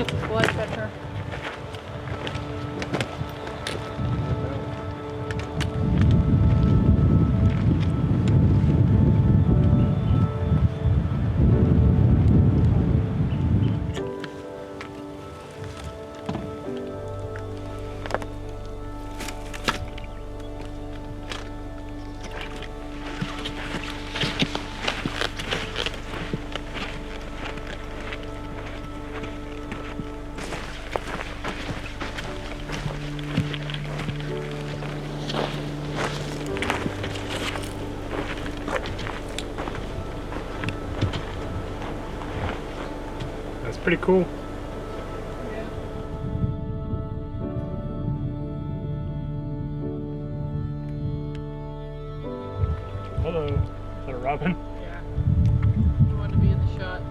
It's a flycatcher. That's pretty cool. Yeah. Hello. Is that a robin? Yeah. You want to be in the shot.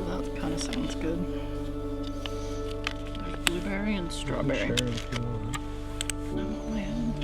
That kind of sounds good. There's blueberry and strawberry. Share if you want. I want my own.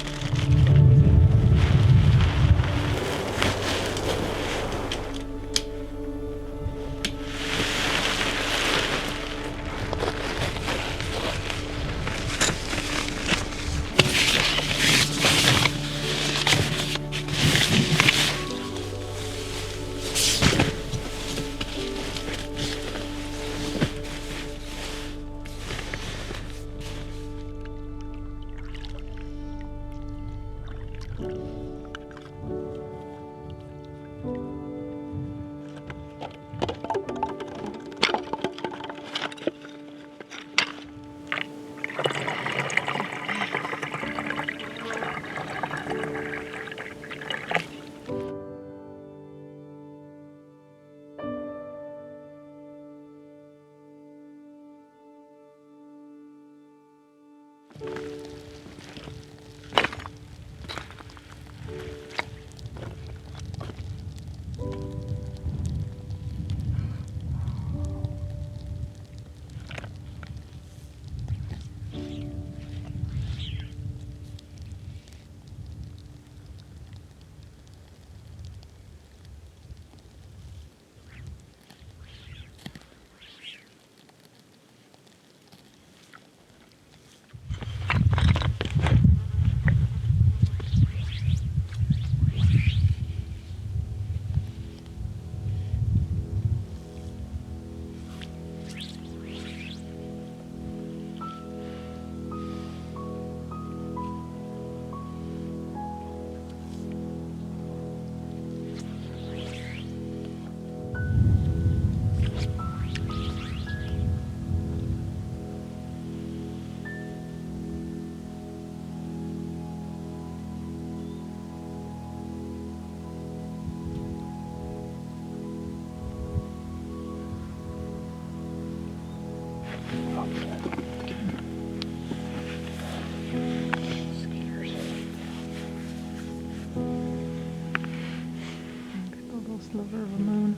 Sliver of a moon.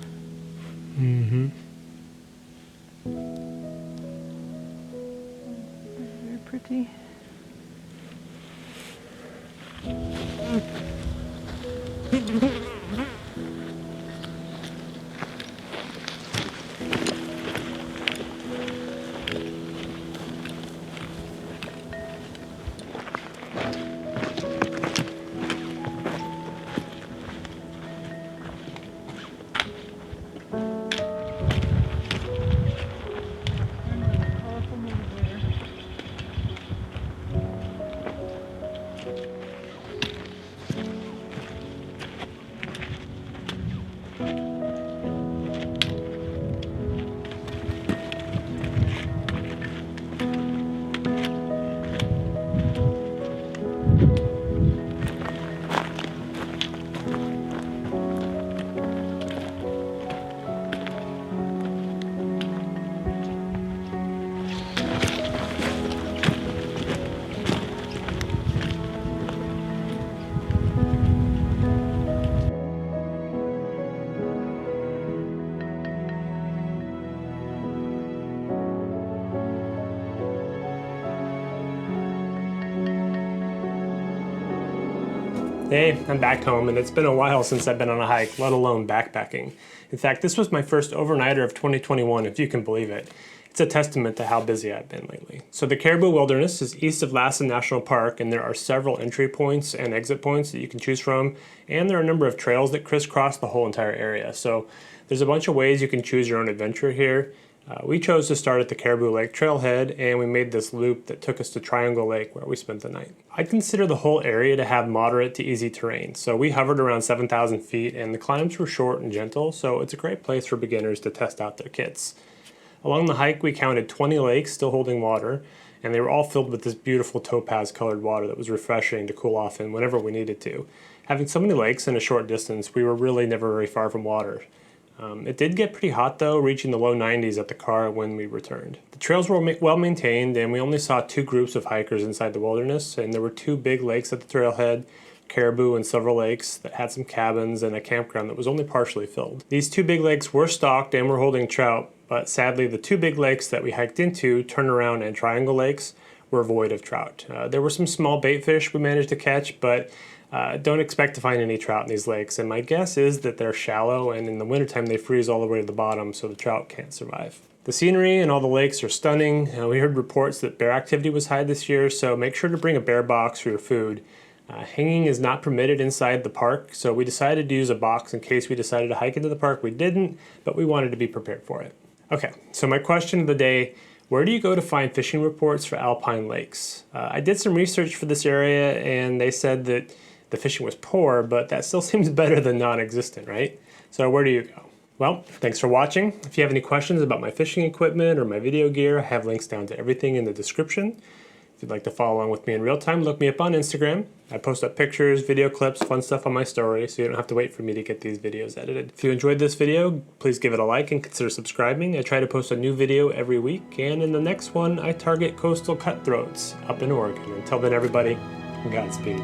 Mm-hmm. Very pretty. Hey, I'm back home, and it's been a while since I've been on a hike, let alone backpacking. In fact, this was my first overnighter of 2021, if you can believe it. It's a testament to how busy I've been lately. So the Caribou Wilderness is east of Lassen National Park, and there are several entry points and exit points that you can choose from, and there are a number of trails that crisscross the whole entire area. So there's a bunch of ways you can choose your own adventure here. We chose to start at the Caribou Lake trailhead, and we made this loop that took us to Triangle Lake where we spent the night. I'd consider the whole area to have moderate to easy terrain, so we hovered around 7,000 feet and the climbs were short and gentle, so it's a great place for beginners to test out their kits. Along the hike we counted 20 lakes still holding water, and they were all filled with this beautiful topaz colored water that was refreshing to cool off in whenever we needed to. Having so many lakes in a short distance, we were really never very far from water. It did get pretty hot though, reaching the low 90s at the car when we returned. The trails were well maintained, and we only saw two groups of hikers inside the wilderness, and there were two big lakes at the trailhead, Caribou and several lakes that had some cabins and a campground that was only partially filled. These two big lakes were stocked and were holding trout, but sadly the two big lakes that we hiked into, Turnaround and Triangle Lakes, were void of trout. There were some small bait fish we managed to catch, but don't expect to find any trout in these lakes, and my guess is that they're shallow, and in the wintertime they freeze all the way to the bottom, so the trout can't survive. The scenery and all the lakes are stunning. We heard reports that bear activity was high this year, so make sure to bring a bear box for your food. Hanging is not permitted inside the park, so we decided to use a box in case we decided to hike into the park. We didn't, but we wanted to be prepared for it. Okay, so my question of the day: where do you go to find fishing reports for alpine lakes? I did some research for this area, and they said that the fishing was poor, but that still seems better than non-existent, right? So where do you go? Well, thanks for watching. If you have any questions about my fishing equipment or my video gear, I have links down to everything in the description. If you'd like to follow along with me in real time, look me up on Instagram. I post up pictures, video clips, fun stuff on my story, so you don't have to wait for me to get these videos edited. If you enjoyed this video, please give it a like and consider subscribing. I try to post a new video every week, and in the next one, I target coastal cutthroats up in Oregon. Until then, everybody, Godspeed.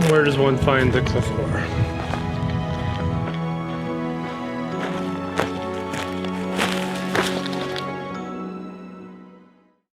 Where does one find the cliff bar?